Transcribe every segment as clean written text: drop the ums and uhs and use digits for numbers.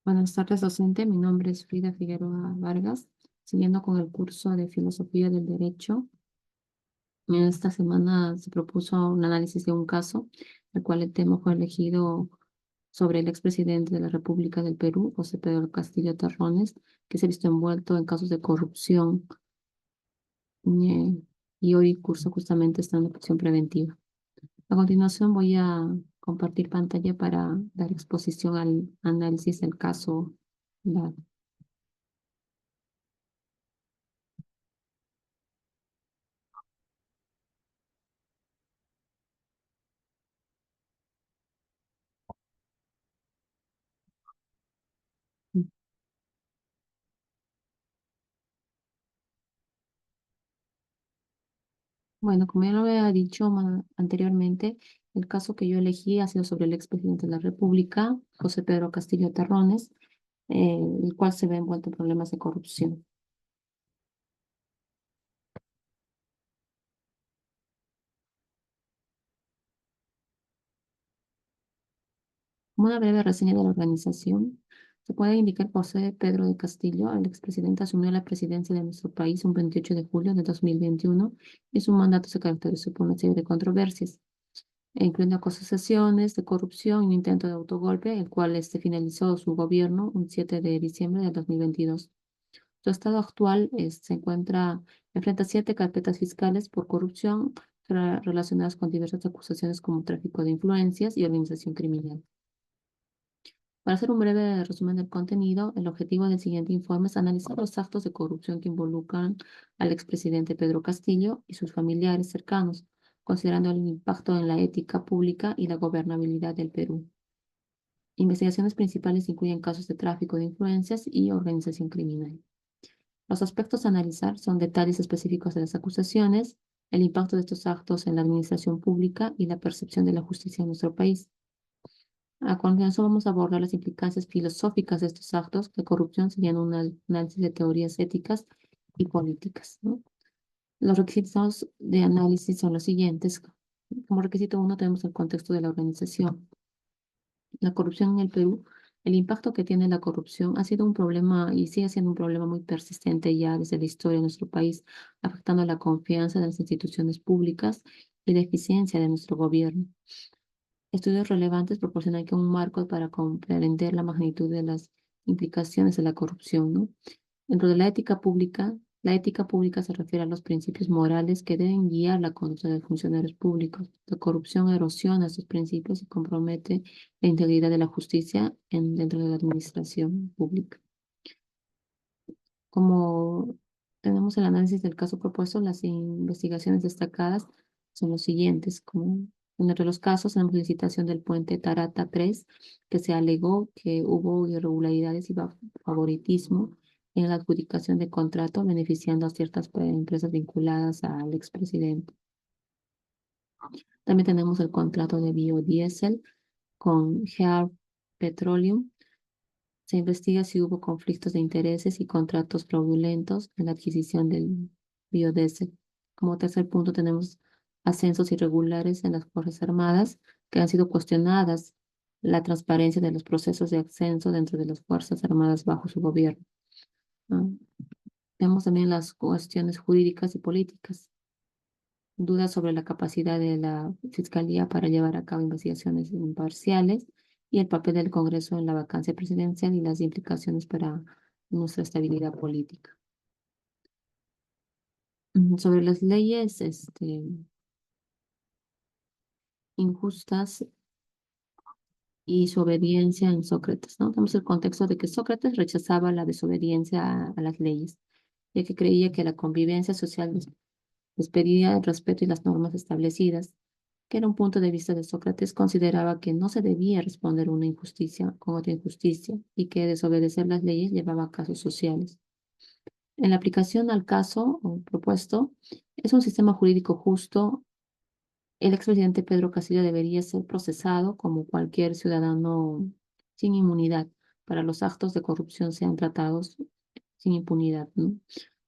Buenas tardes, docente. Mi nombre es Frida Figueroa Vargas. Siguiendo con el curso de Filosofía del Derecho, en esta semana se propuso un análisis de un caso, el cual el tema fue elegido sobre el expresidente de la República del Perú, José Pedro Castillo Terrones, que se ha visto envuelto en casos de corrupción y hoy curso justamente está en prisión preventiva. A continuación voy a compartir pantalla para dar exposición al análisis del caso dado. Bueno, como ya lo había dicho anteriormente, el caso que yo elegí ha sido sobre el expresidente de la República, José Pedro Castillo Terrones, el cual se ve envuelto en problemas de corrupción. Como una breve reseña de la organización, se puede indicar que José Pedro de Castillo, el expresidente, asumió la presidencia de nuestro país un 28 de julio de 2021 y su mandato se caracterizó por una serie de controversias, incluyendo acusaciones de corrupción y un intento de autogolpe, el cual finalizó su gobierno un 7 de diciembre de 2022. Su estado actual enfrenta 7 carpetas fiscales por corrupción relacionadas con diversas acusaciones como tráfico de influencias y organización criminal. Para hacer un breve resumen del contenido, el objetivo del siguiente informe es analizar los actos de corrupción que involucran al expresidente Pedro Castillo y sus familiares cercanos, considerando el impacto en la ética pública y la gobernabilidad del Perú. Investigaciones principales incluyen casos de tráfico de influencias y organización criminal. Los aspectos a analizar son detalles específicos de las acusaciones, el impacto de estos actos en la administración pública y la percepción de la justicia en nuestro país. A continuación vamos a abordar las implicancias filosóficas de estos actos de corrupción, siguiendo un análisis de teorías éticas y políticas, ¿no? Los requisitos de análisis son los siguientes. Como requisito uno tenemos el contexto de la organización. La corrupción en el Perú, el impacto que tiene la corrupción ha sido un problema y sigue siendo un problema muy persistente ya desde la historia de nuestro país, afectando la confianza de las instituciones públicas y la eficiencia de nuestro gobierno. Estudios relevantes proporcionan que un marco para comprender la magnitud de las implicaciones de la corrupción, ¿no? Dentro de la ética pública se refiere a los principios morales que deben guiar la conducta de los funcionarios públicos. La corrupción erosiona estos principios y compromete la integridad de la justicia dentro de la administración pública. Como tenemos el análisis del caso propuesto, las investigaciones destacadas son los siguientes. Como entre los casos tenemos la licitación del puente Tarata 3, que se alegó que hubo irregularidades y favoritismo en la adjudicación de contrato, beneficiando a ciertas empresas vinculadas al expresidente. También tenemos el contrato de biodiesel con Gear Petroleum. Se investiga si hubo conflictos de intereses y contratos fraudulentos en la adquisición del biodiesel. Como tercer punto tenemos ascensos irregulares en las Fuerzas Armadas que han sido cuestionadas la transparencia de los procesos de ascenso dentro de las Fuerzas Armadas bajo su gobierno, ¿no? Tenemos también las cuestiones jurídicas y políticas, dudas sobre la capacidad de la Fiscalía para llevar a cabo investigaciones imparciales y el papel del Congreso en la vacancia presidencial y las implicaciones para nuestra estabilidad política. Sobre las leyes injustas y su obediencia en Sócrates, ¿no? Tenemos el contexto de que Sócrates rechazaba la desobediencia a las leyes, ya que creía que la convivencia social despedía el respeto y las normas establecidas, que era un punto de vista de Sócrates. Consideraba que no se debía responder una injusticia con otra injusticia y que desobedecer las leyes llevaba a casos sociales. En la aplicación al caso propuesto, es un sistema jurídico justo. El expresidente Pedro Castillo debería ser procesado como cualquier ciudadano sin inmunidad. Para los actos de corrupción sean tratados sin impunidad, ¿no?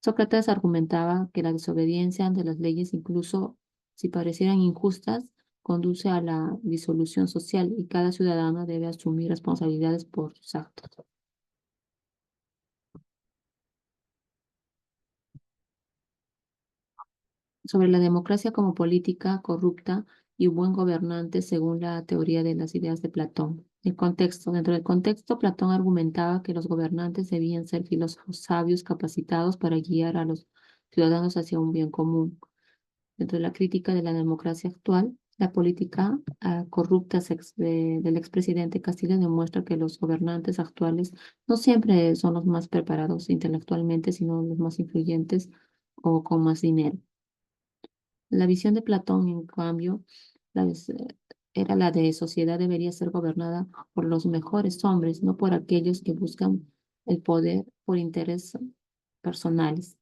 Sócrates argumentaba que la desobediencia ante las leyes, incluso si parecieran injustas, conduce a la disolución social y cada ciudadano debe asumir responsabilidades por sus actos. sobre la democracia como política corrupta y buen gobernante según la teoría de las ideas de Platón. El contexto. Dentro del contexto, Platón argumentaba que los gobernantes debían ser filósofos sabios capacitados para guiar a los ciudadanos hacia un bien común. Dentro de la crítica de la democracia actual, la política corrupta del expresidente Castillo demuestra que los gobernantes actuales no siempre son los más preparados intelectualmente, sino los más influyentes o con más dinero. La visión de Platón, en cambio, la de era la de sociedad debería ser gobernada por los mejores hombres, no por aquellos que buscan el poder por intereses personales.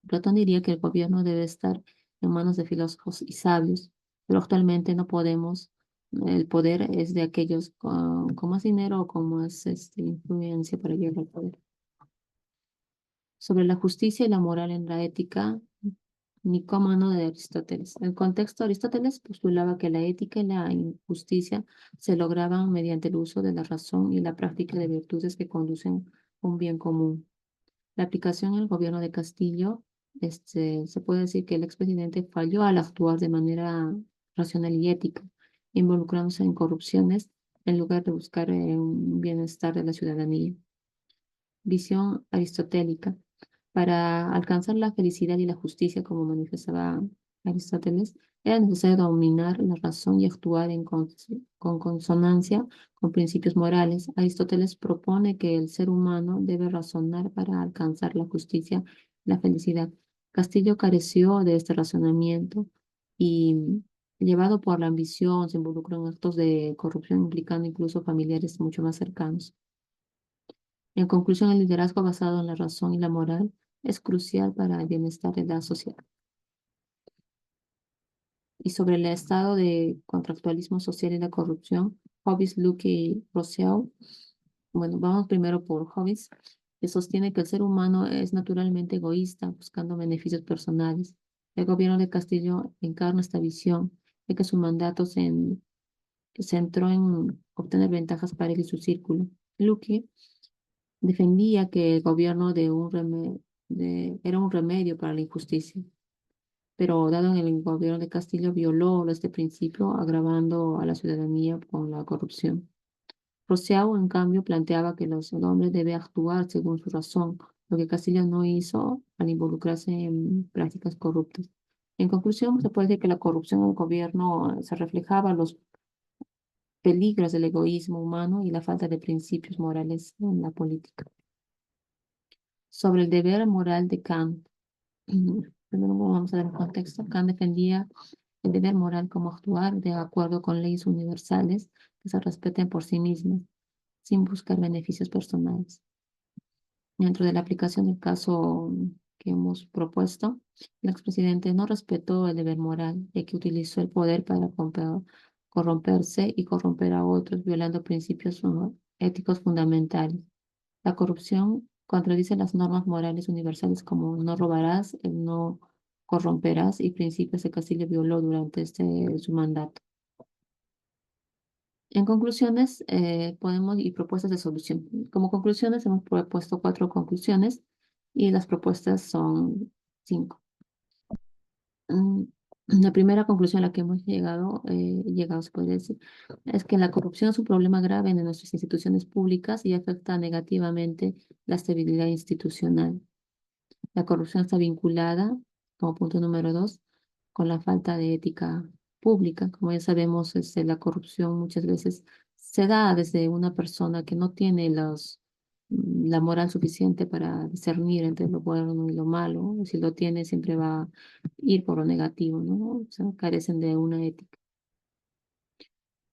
Platón diría que el gobierno debe estar en manos de filósofos y sabios, pero actualmente no podemos. El poder es de aquellos con más dinero o con más influencia para llegar al poder. Sobre la justicia y la moral en la ética, Nicómano de Aristóteles. En el contexto, Aristóteles postulaba que la ética y la injusticia se lograban mediante el uso de la razón y la práctica de virtudes que conducen a un bien común. La aplicación en el gobierno de Castillo, se puede decir que el expresidente falló al actuar de manera racional y ética, involucrándose en corrupciones en lugar de buscar un bienestar de la ciudadanía. Visión aristotélica. Para alcanzar la felicidad y la justicia, como manifestaba Aristóteles, era necesario dominar la razón y actuar con consonancia con principios morales. Aristóteles propone que el ser humano debe razonar para alcanzar la justicia y la felicidad. Castillo careció de este razonamiento y, llevado por la ambición, se involucró en actos de corrupción implicando incluso familiares mucho más cercanos. En conclusión, el liderazgo basado en la razón y la moral es crucial para el bienestar de la sociedad. Y sobre el estado de contractualismo social y la corrupción, Hobbes, Luke y Rousseau. Bueno, vamos primero por Hobbes, que sostiene que el ser humano es naturalmente egoísta, buscando beneficios personales. El gobierno de Castillo encarna esta visión, de que su mandato se centró en obtener ventajas para él y su círculo. Luke defendía que el gobierno era un remedio para la injusticia, pero dado en el gobierno de Castillo violó este principio, agravando a la ciudadanía con la corrupción. Rousseau, en cambio, planteaba que los hombres deben actuar según su razón, lo que Castillo no hizo al involucrarse en prácticas corruptas. En conclusión, se puede decir que la corrupción del gobierno se reflejaba en los peligros del egoísmo humano y la falta de principios morales en la política. Sobre el deber moral de Kant. Primero vamos a ver el contexto. Kant defendía el deber moral como actuar de acuerdo con leyes universales que se respeten por sí mismas, sin buscar beneficios personales. Dentro de la aplicación del caso que hemos propuesto, el expresidente no respetó el deber moral, ya que utilizó el poder para corromperse y corromper a otros, violando principios éticos fundamentales. La corrupción contradice las normas morales universales como no robarás, el no corromperás y principios que Castillo violó durante su mandato. En conclusiones, y propuestas de solución. Como conclusiones, hemos propuesto 4 conclusiones y las propuestas son 5. Mm, La primera conclusión a la que hemos llegado, se podría decir, es que la corrupción es un problema grave en nuestras instituciones públicas y afecta negativamente la estabilidad institucional. La corrupción está vinculada, como punto número 2, con la falta de ética pública. Como ya sabemos, la corrupción muchas veces se da desde una persona que no tiene la moral suficiente para discernir entre lo bueno y lo malo. Si lo tiene, siempre va a ir por lo negativo, ¿no? O sea, carecen de una ética.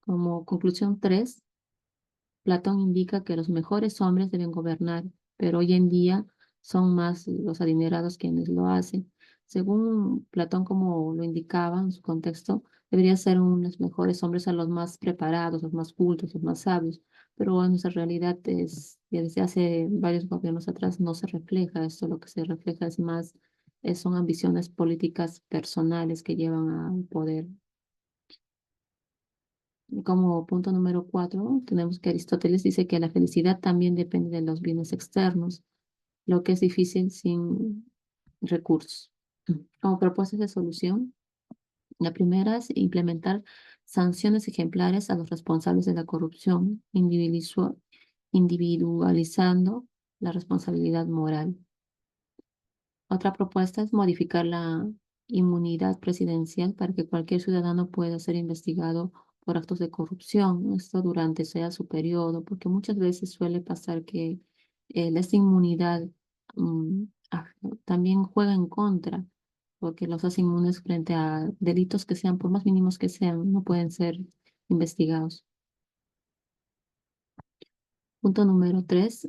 Como conclusión 3, Platón indica que los mejores hombres deben gobernar, pero hoy en día son más los adinerados quienes lo hacen. Según Platón, como lo indicaba en su contexto, deberían ser los mejores hombres a los más preparados, los más cultos, los más sabios, pero en nuestra realidad ya desde hace varios gobiernos atrás no se refleja esto, lo que se refleja es más, son ambiciones políticas personales que llevan al poder. Como punto número 4, tenemos que Aristóteles dice que la felicidad también depende de los bienes externos, lo que es difícil sin recursos. Como propuestas de solución, la primera es implementar sanciones ejemplares a los responsables de la corrupción, individualizando la responsabilidad moral. Otra propuesta es modificar la inmunidad presidencial para que cualquier ciudadano pueda ser investigado por actos de corrupción, esto durante sea su periodo, porque muchas veces suele pasar que esta inmunidad mm, ah, también juega en contra, porque los hace inmunes frente a delitos que sean, por más mínimos que sean, no pueden ser investigados. Punto número tres,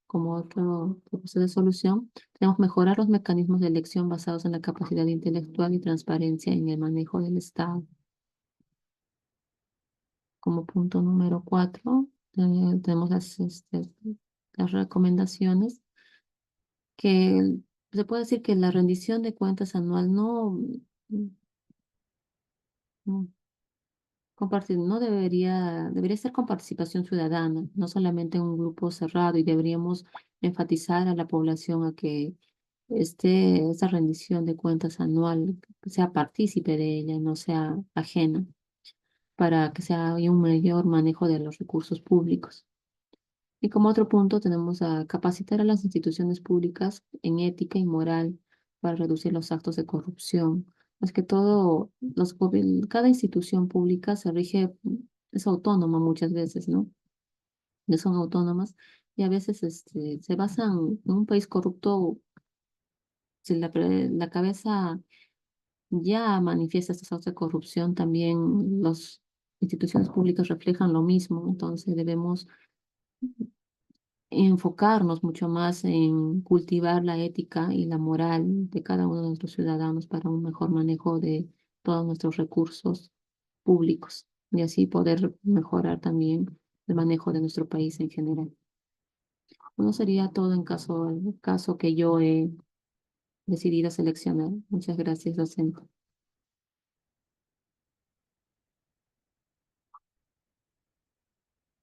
como otro propuesta de solución, tenemos mejorar los mecanismos de elección basados en la capacidad intelectual y transparencia en el manejo del Estado. Como punto número cuatro, tenemos las recomendaciones que se puede decir que la rendición de cuentas anual no no debería ser con participación ciudadana, no solamente en un grupo cerrado, y deberíamos enfatizar a la población a que esa rendición de cuentas anual sea partícipe de ella, no sea ajena, para que haya un mayor manejo de los recursos públicos. Y como otro punto tenemos a capacitar a las instituciones públicas en ética y moral para reducir los actos de corrupción. Es que cada institución pública se rige, es autónoma muchas veces, ¿no? No son autónomas y a veces se basan en un país corrupto, si la cabeza ya manifiesta estos actos de corrupción, también las instituciones públicas reflejan lo mismo, entonces debemos enfocarnos mucho más en cultivar la ética y la moral de cada uno de nuestros ciudadanos para un mejor manejo de todos nuestros recursos públicos y así poder mejorar también el manejo de nuestro país en general. No sería todo en caso que yo he decidido seleccionar. Muchas gracias, docente.